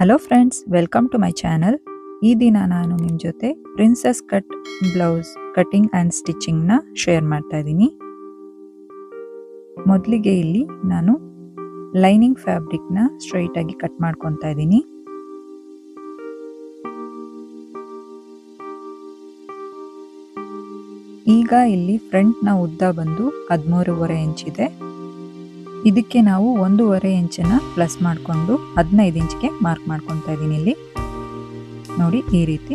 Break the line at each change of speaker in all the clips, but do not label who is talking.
Hello friends, welcome to my channel. ಈ ದಿನ ನಾನು ನಿಮ್ಮ ಜೊತೆ princess cut blouse cutting and ಸ್ಟಿಚಿಂಗ್ನ ಶೇರ್ ಮಾಡ್ತಾ ಇದ್ದೀನಿ. ಮೊದಲಿಗೆ ಇಲ್ಲಿ ನಾನು ಲೈನಿಂಗ್ ಫ್ಯಾಬ್ರಿಕ್ನ ಸ್ಟ್ರೈಟಾಗಿ ಕಟ್ ಮಾಡ್ಕೊತಾ ಇದ್ದೀನಿ. ಈಗ ಇಲ್ಲಿ ಫ್ರಂಟ್ನ ಉದ್ದ ಬಂದು 13.5 ಇಂಚ್ ಇದೆ. ಇದಕ್ಕೆ ನಾವು 1.5 ಇಂಚನ್ನ ಪ್ಲಸ್ ಮಾಡಿಕೊಂಡು 15 ಇಂಚ್ಗೆ ಮಾರ್ಕ್ ಮಾಡ್ಕೊತಾ ಇದ್ದೀನಿ. ಇಲ್ಲಿ ನೋಡಿ ಈ ರೀತಿ.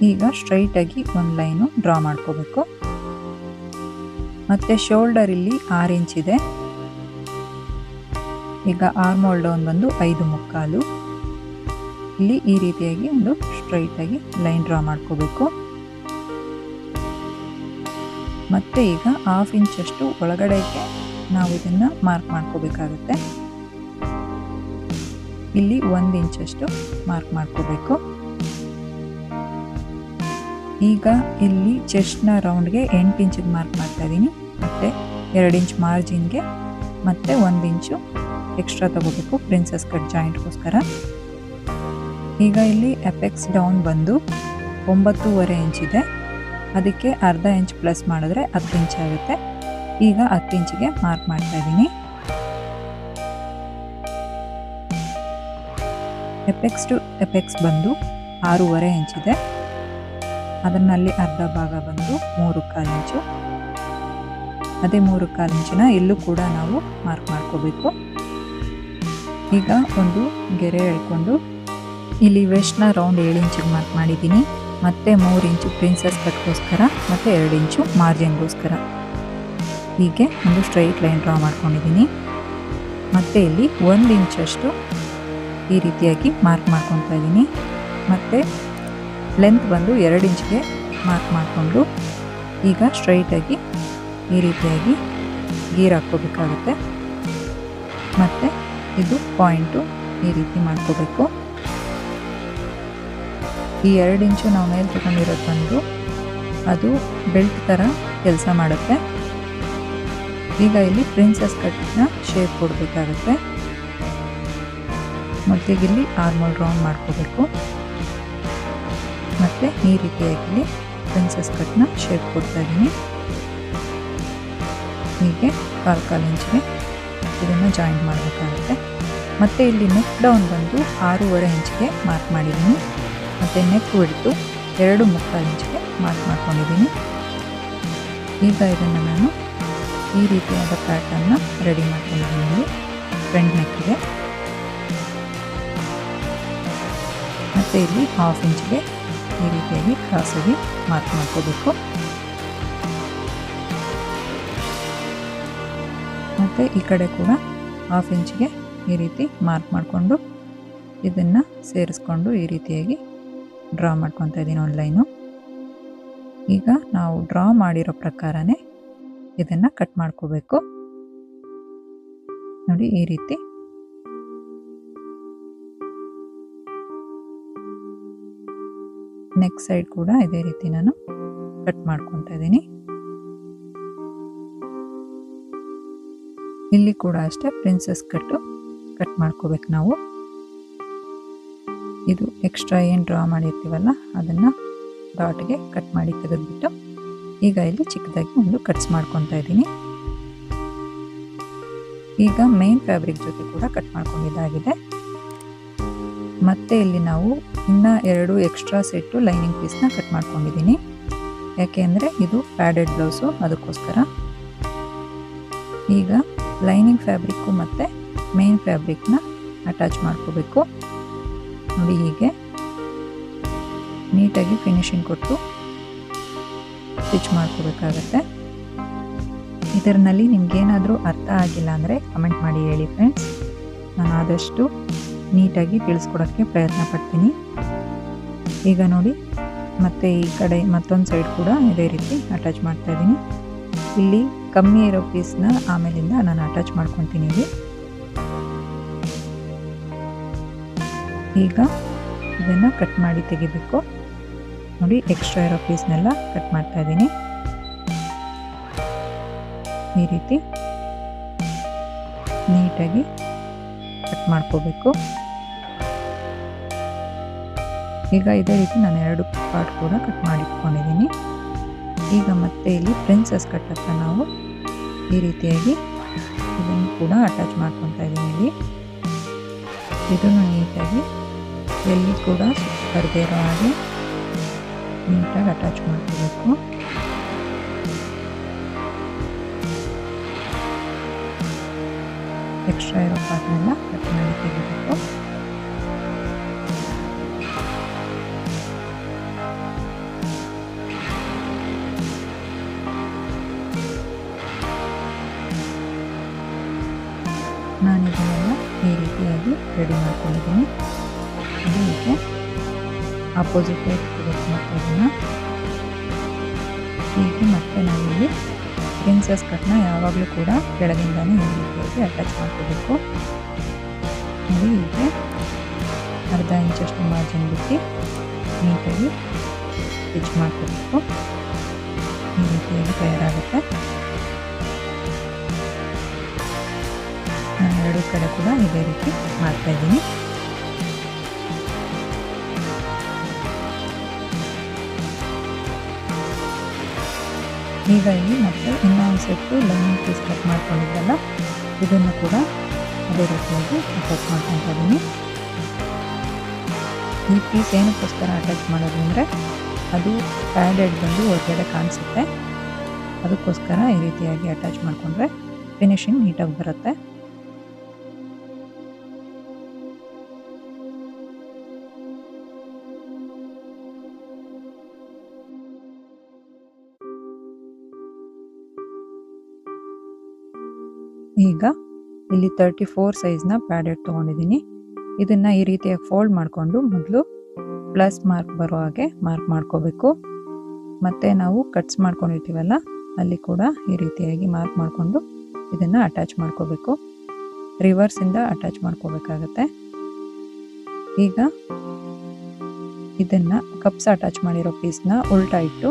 ಈಗ ಸ್ಟ್ರೈಟ್ ಆಗಿ ಒಂದು ಲೈನು ಡ್ರಾ ಮಾಡ್ಕೋಬೇಕು. ಮತ್ತೆ ಶೋಲ್ಡರ್ ಇಲ್ಲಿ 6 ಇಂಚ್ ಇದೆ. ಈಗ ಆರ್ಮ್ ಹೋಲ್ ಡೌನ್ ಬಂದು 5.25. ಇಲ್ಲಿ ಈ ರೀತಿಯಾಗಿ ಒಂದು ಸ್ಟ್ರೈಟ್ ಆಗಿ ಲೈನ್ ಡ್ರಾ ಮಾಡ್ಕೋಬೇಕು. ಮತ್ತೆ ಈಗ 1/2 ಇಂಚ್ ಅಷ್ಟು ಒಳಗಡೆಗೆ ನಾವು ಇದನ್ನ ಮಾರ್ಕ್ ಮಾಡ್ಕೋಬೇಕಾಗುತ್ತೆ. ಇಲ್ಲಿ 1 ಇಂಚ್ ಅಷ್ಟು ಮಾರ್ಕ್ ಮಾಡ್ಕೋಬೇಕು. ಈಗ ಇಲ್ಲಿ ಚೆಸ್ಟ್ನ ರೌಂಡ್ಗೆ 8 ಇಂಚಿಗೆ ಮಾರ್ಕ್ ಮಾಡ್ತಾ ಇದ್ದೀನಿ. ಮತ್ತೆ 2 ಇಂಚ್ ಮಾರ್ಜಿನ್ಗೆ ಮತ್ತೆ 1 ಇಂಚು ಎಕ್ಸ್ಟ್ರಾ ತಗೋಬೇಕು ಪ್ರಿನ್ಸೆಸ್ ಕಟ್ ಜಾಯಿಂಟ್ಗೋಸ್ಕರ. ಈಗ ಇಲ್ಲಿ ಅಪೆಕ್ಸ್ ಡೌನ್ ಬಂದು 9.5 ಇಂಚ್ ಇದೆ. ಅದಕ್ಕೆ ಅರ್ಧ ಇಂಚ್ ಪ್ಲಸ್ ಮಾಡಿದ್ರೆ 10 ಇಂಚ್ ಆಗುತ್ತೆ. ಈಗ 10 ಇಂಚಿಗೆ ಮಾರ್ಕ್ ಮಾಡ್ತಾ ಇದ್ದೀನಿ. ಎಪೆಕ್ಸ್ ಟು ಎಪೆಕ್ಸ್ ಬಂದು 6.5 ಇಂಚ್ ಇದೆ. ಅದರಲ್ಲಿ ಅರ್ಧ ಭಾಗ ಬಂದು 3.25 ಇಂಚು. ಅದೇ 3.25 ಇಂಚಿನ ಇಲ್ಲೂ ಕೂಡ ನಾವು ಮಾರ್ಕ್ ಮಾಡ್ಕೋಬೇಕು. ಈಗ ಒಂದು ಗೆರೆ ಎಳ್ಕೊಂಡು ಇಲ್ಲಿ ವೆಸ್ಟ್ನ ರೌಂಡ್ 7 ಇಂಚಿಗೆ ಮಾರ್ಕ್ ಮಾಡಿದ್ದೀನಿ. ಮತ್ತೆ 3 ಇಂಚು ಪ್ರಿನ್ಸೆಸ್ ಕಟ್ಗೋಸ್ಕರ ಮತ್ತೆ 2 ಇಂಚು ಮಾರ್ಜಿನ್ಗೋಸ್ಕರ. ಹೀಗೆ ಒಂದು ಸ್ಟ್ರೈಟ್ ಲೈನ್ ಡ್ರಾ ಮಾಡ್ಕೊಂಡಿದ್ದೀನಿ. ಮತ್ತೆ ಇಲ್ಲಿ 1 ಇಂಚ್ ಅಷ್ಟು ಈ ರೀತಿಯಾಗಿ ಮಾರ್ಕ್ ಮಾಡ್ಕೊತಾ ಇದ್ದೀನಿ. ಮತ್ತೆ ಲೆಂತ್ ಬಂದು 2 ಇಂಚ್ಗೆ ಮಾರ್ಕ್ ಮಾಡಿಕೊಂಡು ಈಗ ಸ್ಟ್ರೈಟಾಗಿ ಈ ರೀತಿಯಾಗಿ ಗೀರ್ ಹಾಕ್ಕೋಬೇಕಾಗುತ್ತೆ. ಮತ್ತು ಇದು ಪಾಯಿಂಟು ಈ ರೀತಿ ಮಾಡ್ಕೋಬೇಕು. ಈ 2 ಇಂಚು ನಾವು ಮೇಲೆ ತಗೊಂಡಿರೋದು ಬಂದು ಅದು ಬೆಲ್ಟ್ ಥರ ಕೆಲಸ ಮಾಡುತ್ತೆ. ಈಗ ಇಲ್ಲಿ ಪ್ರಿನ್ಸೆಸ್ ಕಟ್ನ ಶೇಪ್ ಕೊಡಬೇಕಾಗುತ್ತೆ. ಮೊದಲಿಗೆ ಇಲ್ಲಿ ಆರ್ಮ್ ಹೋಲ್ ರೌಂಡ್ ಮಾಡ್ಕೋಬೇಕು. ಮತ್ತು ಈ ರೀತಿಯಾಗಿ ಪ್ರಿನ್ಸೆಸ್ ಕಟ್ನ ಶೇಪ್ ಕೊಡ್ತಾ ಇದ್ದೀನಿ. ಹೀಗೆ 1/4 ಇಂಚಿಗೆ ಇದನ್ನು ಜಾಯಿಂಟ್ ಮಾಡಬೇಕಾಗುತ್ತೆ. ಮತ್ತು ಇಲ್ಲಿ ನೆಕ್ ಡೌನ್ ಬಂದು 6.5 ಇಂಚಿಗೆ ಮಾರ್ಕ್ ಮಾಡಿದ್ದೀನಿ. ಮತ್ತು ನೆಕ್ ವಿಡ್ತು 2.25 ಇಂಚಿಗೆ ಮಾರ್ಕ್ ಮಾಡ್ಕೊಂಡಿದ್ದೀನಿ. ಈಗ ಇದನ್ನು ನಾನು ಈ ರೀತಿಯಾದ ಪ್ಯಾಟರ್ನ್ನ ರೆಡಿ ಮಾಡ್ಕೊಂಡಿದ್ದೀನಿ ಫ್ರಂಟ್ ನೆಕ್ಗೆ. ಮತ್ತು ಇಲ್ಲಿ 1/2 ಇಂಚಿಗೆ ಈ ರೀತಿಯಾಗಿ ಕ್ರಾಸಾಗಿ ಮಾರ್ಕ್ ಮಾಡ್ಕೋಬೇಕು. ಮತ್ತು ಈ ಕಡೆ ಕೂಡ 1/2 ಇಂಚಿಗೆ ಈ ರೀತಿ ಮಾರ್ಕ್ ಮಾಡಿಕೊಂಡು ಇದನ್ನು ಸೇರಿಸ್ಕೊಂಡು ಈ ರೀತಿಯಾಗಿ ಡ್ರಾ ಮಾಡ್ಕೊತಾ ಇದ್ದೀನಿ ಒಂದು ಲೈನು. ಈಗ ನಾವು ಡ್ರಾ ಮಾಡಿರೋ ಪ್ರಕಾರನೇ ಇದನ್ನು ಕಟ್ ಮಾಡ್ಕೋಬೇಕು. ನೋಡಿ ಈ ರೀತಿ. ನೆಕ್ ಸೈಡ್ ಕೂಡ ಇದೇ ರೀತಿ ನಾನು ಕಟ್ ಮಾಡ್ಕೊತಾ ಇದ್ದೀನಿ. ಇಲ್ಲಿ ಕೂಡ ಅಷ್ಟೇ ಪ್ರಿನ್ಸೆಸ್ ಕಟ್ ಮಾಡ್ಕೋಬೇಕು ನಾವು. ಇದು ಎಕ್ಸ್ಟ್ರಾ ಏನು ಡ್ರಾ ಮಾಡಿರ್ತೀವಲ್ಲ ಅದನ್ನು ಡಾಟ್ಗೆ ಕಟ್ ಮಾಡಿ ತೆಗೆದುಬಿಟ್ಟು ಈಗ ಇಲ್ಲಿ ಚಿಕ್ಕದಾಗಿ ಒಂದು ಕಟ್ಸ್ ಮಾಡ್ಕೊತಾ ಇದ್ದೀನಿ. ಈಗ ಮೇನ್ ಫ್ಯಾಬ್ರಿಕ್ ಜೊತೆ ಕೂಡ ಕಟ್ ಮಾಡ್ಕೊಂಡಿದ್ದಾಗಿದೆ. ಮತ್ತೆ ಇಲ್ಲಿ ನಾವು ಇನ್ನೂ 2 ಎಕ್ಸ್ಟ್ರಾ ಸೆಟ್ಟು ಲೈನಿಂಗ್ ಪೀಸ್ನ ಕಟ್ ಮಾಡ್ಕೊಂಡಿದ್ದೀನಿ. ಯಾಕೆ ಅಂದರೆ ಇದು ಪ್ಯಾಡೆಡ್ ಬ್ಲೌಸು, ಅದಕ್ಕೋಸ್ಕರ. ಈಗ ಲೈನಿಂಗ್ ಫ್ಯಾಬ್ರಿಕ್ಕು ಮತ್ತು ಮೇನ್ ಫ್ಯಾಬ್ರಿಕ್ನ ಅಟ್ಯಾಚ್ ಮಾಡ್ಕೋಬೇಕು. ನೋಡಿ ಹೀಗೆ ನೀಟಾಗಿ ಫಿನಿಶಿಂಗ್ ಕೊಟ್ಟು ಸ್ಟಿಚ್ ಮಾಡ್ಕೋಬೇಕಾಗತ್ತೆ. ಇದರಲ್ಲಿ ನಿಮ್ಗೇನಾದರೂ ಅರ್ಥ ಆಗಿಲ್ಲ ಅಂದರೆ ಕಮೆಂಟ್ ಮಾಡಿ ಹೇಳಿ ಫ್ರೆಂಡ್ಸ್. ನಾನು ಆದಷ್ಟು ನೀಟಾಗಿ ತಿಳಿಸ್ಕೊಡೋಕ್ಕೆ ಪ್ರಯತ್ನ ಪಡ್ತೀನಿ. ಈಗ ನೋಡಿ ಮತ್ತೆ ಈ ಕಡೆ ಮತ್ತೊಂದು ಸೈಡ್ ಕೂಡ ಇದೇ ರೀತಿ ಅಟ್ಯಾಚ್ ಮಾಡ್ತಾ ಇದ್ದೀನಿ. ಇಲ್ಲಿ ಕಮ್ಮಿ ಇರೋ ಪೀಸ್ನ ಆಮೇಲಿಂದ ನಾನು ಅಟ್ಯಾಚ್ ಮಾಡ್ಕೊತೀನಿ. ಇಲ್ಲಿ ಈಗ ಇದನ್ನು ಕಟ್ ಮಾಡಿ ತೆಗಿಬೇಕು. ನೋಡಿ ಎಕ್ಸ್ಟ್ರಾ ಇರೋ ಪೀಸ್ನೆಲ್ಲ ಕಟ್ ಮಾಡ್ತಾ ಇದ್ದೀನಿ ಈ ರೀತಿ ನೀಟಾಗಿ ಕಟ್ ಮಾಡ್ಕೋಬೇಕು. ಈಗ ಇದೇ ರೀತಿ ನಾನು 2 ಪಾರ್ಟ್ ಕೂಡ ಕಟ್ ಮಾಡಿ ಇಟ್ಕೊಂಡಿದ್ದೀನಿ. ಈಗ ಮತ್ತೆ ಇಲ್ಲಿ ಪ್ರಿನ್ಸಸ್ ಕಟ್ ಹತ್ರ ನಾವು ಈ ರೀತಿಯಾಗಿ ಇದನ್ನು ಕೂಡ ಅಟ್ಯಾಚ್ ಮಾಡ್ಕೊತಾ ಇದ್ದೀನಿ. ಇಲ್ಲಿ ಇದನ್ನು ನೀಟಾಗಿ ಎಲ್ಲಿ ಕೂಡ ಬರದೇ ಇರೋ ಹಾಗೆ ನೀಟಾಗಿ ಅಟ್ಯಾಚ್ ಮಾಡ್ಕೋಬೇಕು. ಎಕ್ಸ್ಟ್ರಾ ಇರೋ ಪಾರ್ಟ್ನೆಲ್ಲ ಕಟ್ ಮಾಡಿ ತೆಗಿಬೇಕು. ನಾನು ಇದನ್ನೆಲ್ಲ ಈ ರೀತಿಯಾಗಿ ರೆಡಿ ಮಾಡ್ಕೊಂಡಿದ್ದೀನಿ. ಹೀಗೆ ಆಪೋಸಿಟ್ ಮಾಡ್ತಾ ಇದ್ದೀನಿ. ಹೀಗೆ ಮತ್ತೆ ನಾವಿಲ್ಲಿ ಪ್ರಿನ್ಸಸ್ ಕಟ್ನ ಯಾವಾಗಲೂ ಕೂಡ ಕೆಳಗಿಂದಾನೇ ಈ ರೀತಿಯಾಗಿ ಅಟ್ಯಾಚ್ ಮಾಡ್ಕೋಬೇಕು. ನೋಡಿ ಹೀಗೆ ಅರ್ಧ ಇಂಚಷ್ಟು ಮಾರ್ಜಿನ್ ಬಿಟ್ಟು ನೀಟಾಗಿ ಸ್ಟಿಚ್ ಮಾಡ್ಕೋಬೇಕು. ಈ ರೀತಿಯಾಗಿ ತಯಾರಾಗುತ್ತೆ. ನಾನು 2 ಕಡೆ ಕೂಡ ಇದೇ ರೀತಿ ಮಾಡ್ತಾ ಇದ್ದೀನಿ. ಈಗ ಇಲ್ಲಿ ಮತ್ತೆ ಇನ್ನೊಂದು ಸೆಟ್ಟು ಲೈನಿಂಗ್ ಪೀಸ್ ಕಟ್ ಮಾಡ್ಕೊಂಡಿದ್ದಲ್ಲ, ಇದನ್ನು ಕೂಡ ಅದೇ ರೀತಿಯಾಗಿ ಅಟ್ಯಾಚ್ ಮಾಡ್ಕೊತಾ ಇದ್ದೀನಿ. ಈ ಪೀಸ್ ಏನಕ್ಕೋಸ್ಕರ ಅಟ್ಯಾಚ್ ಮಾಡೋದು ಅಂದರೆ ಅದು ಪ್ಯಾಡೆಡ್ ಬಂದು ಹೊರಗಡೆ ಕಾಣಿಸುತ್ತೆ. ಅದಕ್ಕೋಸ್ಕರ ಈ ರೀತಿಯಾಗಿ ಅಟ್ಯಾಚ್ ಮಾಡಿಕೊಂಡ್ರೆ ಫಿನಿಶಿಂಗ್ ನೀಟಾಗಿ ಬರುತ್ತೆ. ಈಗ ಇಲ್ಲಿ 34 ಸೈಜ್ನ ಪ್ಯಾಡೆಡ್ ತೊಗೊಂಡಿದ್ದೀನಿ. ಇದನ್ನು ಈ ರೀತಿಯಾಗಿ ಫೋಲ್ಡ್ ಮಾಡಿಕೊಂಡು ಮೊದಲು ಪ್ಲಸ್ ಮಾರ್ಕ್ ಬರೋ ಹಾಗೆ ಮಾರ್ಕ್ ಮಾಡ್ಕೋಬೇಕು. ಮತ್ತು ನಾವು ಕಟ್ಸ್ ಮಾಡ್ಕೊಂಡಿರ್ತೀವಲ್ಲ ಅಲ್ಲಿ ಕೂಡ ಈ ರೀತಿಯಾಗಿ ಮಾರ್ಕ್ ಮಾಡಿಕೊಂಡು ಇದನ್ನು ಅಟ್ಯಾಚ್ ಮಾಡ್ಕೋಬೇಕು. ರಿವರ್ಸಿಂದ ಅಟ್ಯಾಚ್ ಮಾಡ್ಕೋಬೇಕಾಗತ್ತೆ. ಈಗ ಇದನ್ನು ಕಪ್ಸ್ ಅಟ್ಯಾಚ್ ಮಾಡಿರೋ ಪೀಸ್ನ ಉಲ್ಟಾ ಇಟ್ಟು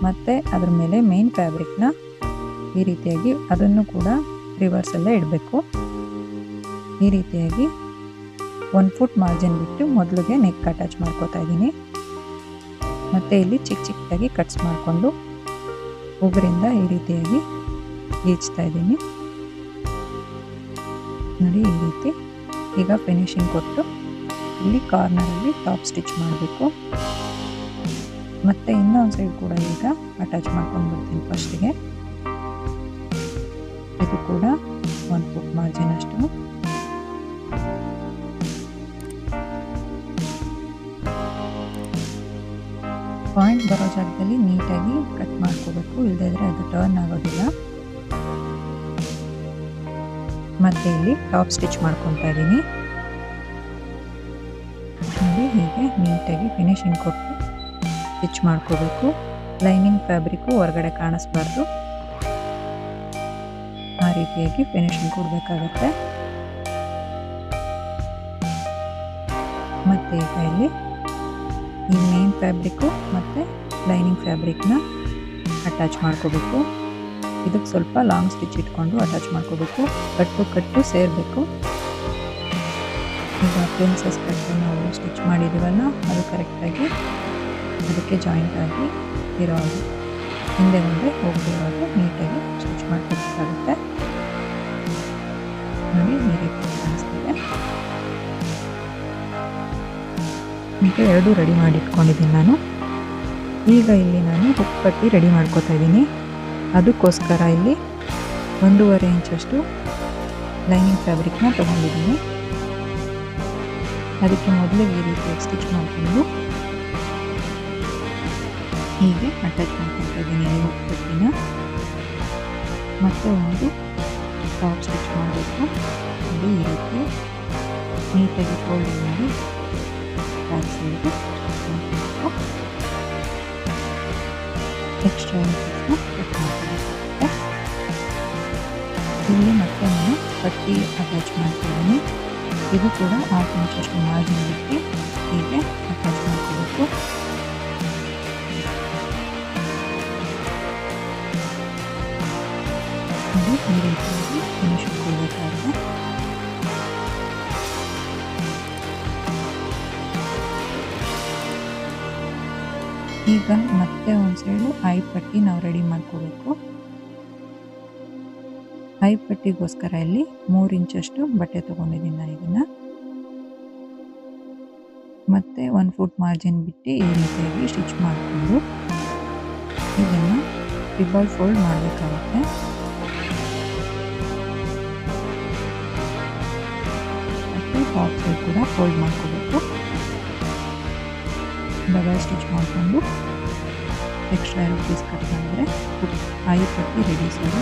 ಮತ್ತು ಅದ್ರ ಮೇಲೆ ಮೇನ್ ಫ್ಯಾಬ್ರಿಕ್ನ ಈ ರೀತಿಯಾಗಿ ಅದನ್ನು ಕೂಡ ರಿವರ್ಸಲ್ಲೇ ಇಡಬೇಕು. ಈ ರೀತಿಯಾಗಿ 1 ಫುಟ್ ಮಾರ್ಜಿನ್ ಬಿಟ್ಟು ಮೊದಲಿಗೆ ನೆಕ್ ಅಟ್ಯಾಚ್ ಮಾಡ್ಕೋತಾ ಇದ್ದೀನಿ. ಮತ್ತು ಇಲ್ಲಿ ಚಿಕ್ಕ ಚಿಕ್ಕದಾಗಿ ಕಟ್ಸ್ ಮಾಡಿಕೊಂಡು ಉಗುರಿಂದ ಈ ರೀತಿಯಾಗಿ ಗೀಚ್ತಾ ಇದ್ದೀನಿ. ನೋಡಿ ಈ ರೀತಿ. ಈಗ ಫಿನಿಶಿಂಗ್ ಕೊಟ್ಟು ಇಲ್ಲಿ ಕಾರ್ನರಲ್ಲಿ ಟಾಪ್ ಸ್ಟಿಚ್ ಮಾಡಬೇಕು. ಮತ್ತು ಇನ್ನೊಂದು ಸೈಡ್ ಕೂಡ ಈಗ ಅಟ್ಯಾಚ್ ಮಾಡ್ಕೊಂಡು ಬರ್ತೀನಿ. ಫಸ್ಟಿಗೆ ಇದು ಕೂಡ 1 ಫುಟ್ ಮಾರ್ಜಿನ್ ಅಷ್ಟು. ಪಾಯಿಂಟ್ ಬರೋ ಜಾಗದಲ್ಲಿ ನೀಟಾಗಿ ಕಟ್ ಮಾಡ್ಕೋಬೇಕು, ಇಲ್ಲದಿದ್ರೆ ಅದು ಟರ್ನ್ ಆಗೋದಿಲ್ಲ. ಮತ್ತೆ ಇಲ್ಲಿ ಟಾಪ್ ಸ್ಟಿಚ್ ಮಾಡ್ಕೊತಾ ಇದ್ದೀನಿ. ನೋಡಿ ಹೀಗೆ ನೀಟಾಗಿ ಫಿನಿಶಿಂಗ್ ಕೊಟ್ಟು ಸ್ಟಿಚ್ ಮಾಡ್ಕೋಬೇಕು. ಲೈನಿಂಗ್ ಫ್ಯಾಬ್ರಿಕ್ಕು ಹೊರಗಡೆ ಕಾಣಿಸ್ಬಾರ್ದು, ಆ ರೀತಿಯಾಗಿ ಫಿನಿಶಿಂಗ್ ಕೊಡಬೇಕಾಗತ್ತೆ. ಮತ್ತು ಈಗ ಇಲ್ಲಿ ಈ ಮೇನ್ ಫ್ಯಾಬ್ರಿಕ್ಕು ಮತ್ತು ಲೈನಿಂಗ್ ಫ್ಯಾಬ್ರಿಕ್ನ ಅಟ್ಯಾಚ್ ಮಾಡ್ಕೋಬೇಕು. ಇದಕ್ಕೆ ಸ್ವಲ್ಪ ಲಾಂಗ್ ಸ್ಟಿಚ್ ಇಟ್ಕೊಂಡು ಅಟ್ಯಾಚ್ ಮಾಡ್ಕೋಬೇಕು. ಕಟ್ಟು ಸೇರಬೇಕು. ಈಗ ಪ್ರಿನ್ಸಸ್ ಕಟ್ಟು ನಾವು ಸ್ಟಿಚ್ ಮಾಡಿದ್ದೀವಲ್ಲ ಅದು ಕರೆಕ್ಟಾಗಿ ಅದಕ್ಕೆ ಜಾಯಿಂಟ್ ಆಗಿ ಇರೋ ಹಾಗೆ ಹಿಂದೆ ಮುಂದೆ ಹೋಗದಿರೋದು ನೀಟಾಗಿ ಸ್ಟಿಚ್ ಮಾಡ್ಕೋಬೇಕಾಗುತ್ತೆ. ನೋಡಿ ಈ ರೀತಿ ಕಾಣಿಸ್ತಿದೆ. ಈಗ 2 ರೆಡಿ ಮಾಡಿ ಇಟ್ಕೊಂಡಿದ್ದೀನಿ ನಾನು. ಈಗ ಇಲ್ಲಿ ನಾನು ಹುಕ್ ಪಟ್ಟಿ ರೆಡಿ ಮಾಡ್ಕೋತಾ ಇದ್ದೀನಿ. ಅದಕ್ಕೋಸ್ಕರ ಇಲ್ಲಿ 1.5 ಇಂಚಷ್ಟು ಲೈನಿಂಗ್ ಫ್ಯಾಬ್ರಿಕ್ನ ತೊಗೊಂಡಿದ್ದೀನಿ. ಅದಕ್ಕೆ ಮೊದಲಿಗೆ ಈ ರೀತಿ ಸ್ಟಿಚ್ ಮಾಡಿಕೊಂಡು ಹೀಗೆ ಅಟ್ಯಾಚ್ ಮಾಡ್ಕೊತಾ ಇದ್ದೀನಿ ಹುಕ್ ಪಟ್ಟಿನ. ಮತ್ತು ಒಂದು ಟಾಪ್ ಸ್ಟಿಚ್ ಮಾಡಬೇಕು. ಅದು ಈ ರೀತಿ ನೀಟಾಗಿ ಫೋಲ್ಡ್ ಮಾಡಿ ಬ್ಯಾಕ್ ಸೈಡ್ಗೆ ಮಾಡಬೇಕು. ಎಕ್ಸ್ಟ್ರಾ ಇಂಚಸ್ನ ಕಟ್ ಮಾಡ್ಕೋಬೇಕಾಗುತ್ತೆ. ಇಲ್ಲಿ ಮತ್ತೆ ನಾನು ಪಟ್ಟಿ ಅಟ್ಯಾಚ್ ಮಾಡ್ತಿದ್ದೀನಿ. ಇದು ಕೂಡ 1/2 ಇಂಚಷ್ಟು ಮಾರ್ಜಿನ್ ಬಿಟ್ಟು ಹೀಗೆ ಅಟ್ಯಾಚ್ ಮಾಡ್ಕೋಬೇಕು. ಈ ರೀತಿಯಾಗಿ ಫಿನಿಶಿಂಗ್ ಕೊಡಬೇಕಾಗುತ್ತೆ. ಈಗ ಮತ್ತೆ ಒಂದು ಸೈಡು ಐ ಪಟ್ಟಿ ನಾವು ರೆಡಿ ಮಾಡ್ಕೋಬೇಕು. ಐ ಪಟ್ಟಿಗೋಸ್ಕರ ಇಲ್ಲಿ 3 ಇಂಚಷ್ಟು ಬಟ್ಟೆ ತೊಗೊಂಡಿದ್ದೀನಿ ನಾನು. ಇದನ್ನು ಮತ್ತೆ 1 ಫುಟ್ ಮಾರ್ಜಿನ್ ಬಿಟ್ಟು ಈ ರೀತಿಯಾಗಿ ಸ್ಟಿಚ್ ಮಾಡಿಕೊಂಡು ಇದನ್ನು ಟ್ರಿಬಲ್ ಫೋಲ್ಡ್ ಮಾಡಬೇಕಾಗುತ್ತೆ. ಮತ್ತು ಟಾಪ್ ಸೈಡ್ ಕೂಡ ಫೋಲ್ಡ್ ಮಾಡ್ಕೋಬೇಕು. ಡಬಲ್ ಸ್ಟಿಚ್ ಮಾಡಿಕೊಂಡು ಎಕ್ಸ್ಟ್ರಾ ಇರೋ ಪೀಸ್ ಕಟ್ ಮಾಡಿದ್ರೆ ಐ ಪಟ್ಟಿ ರೆಡಿ ಸರ್.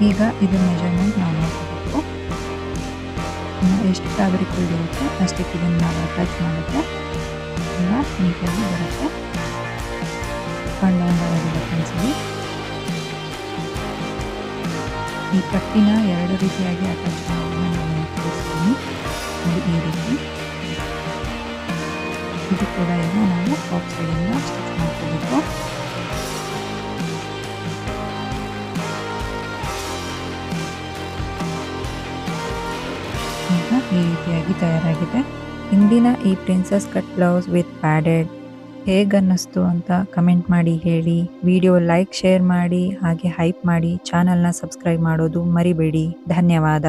ಈಗ ಇದು ಮೆಜರ್ಮೆಂಟ್ ನಾವು ನೋಡ್ಕೋಬೇಕು. ಎಷ್ಟು ಫ್ಯಾಬ್ರಿಕ್ ಇರುತ್ತೆ ಅಷ್ಟಕ್ಕೆ ಇದನ್ನು ನಾವು ಅಟ್ಯಾಚ್ ಮಾಡಿದ್ರೆ ಎಲ್ಲ ನೀಟಾಗಿ ಬರುತ್ತೆ. ಕಂಡು ಬರೋದಿಲ್ಲ ಫ್ರೆಂಡ್ಸಲ್ಲಿ. ಈ ಪಟ್ಟಿನ 2 ರೀತಿಯಾಗಿ ಅಟ್ಯಾಚ್ ಮಾಡೋದನ್ನ ನಾನು ತೋರಿಸ್ತೀನಿ. ಈ ರೀತಿ ಇದು ಕೂಡ ಈಗ ನಾವು ಟಾಪ್ ಸೈಡಿಂದ ಸ್ಟಿಚ್ ಮಾಡ್ಕೋಬೇಕು. ಈಗ ಈ ರೀತಿಯಾಗಿ ತಯಾರಾಗಿದೆ. ಇಂದಿನ ಈ princess cut blouse with padded ಹೇಗನ್ನಿಸ್ತು ಅಂತ ಕಮೆಂಟ್ ಮಾಡಿ ಹೇಳಿ. ವಿಡಿಯೋ ಲೈಕ್ ಶೇರ್ ಮಾಡಿ ಹಾಗೆ ಹೈಪ್ ಮಾಡಿ. ಚಾನಲ್ನ ಸಬ್ಸ್ಕ್ರೈಬ್ ಮಾಡೋದು ಮರಿಬೇಡಿ. ಧನ್ಯವಾದ.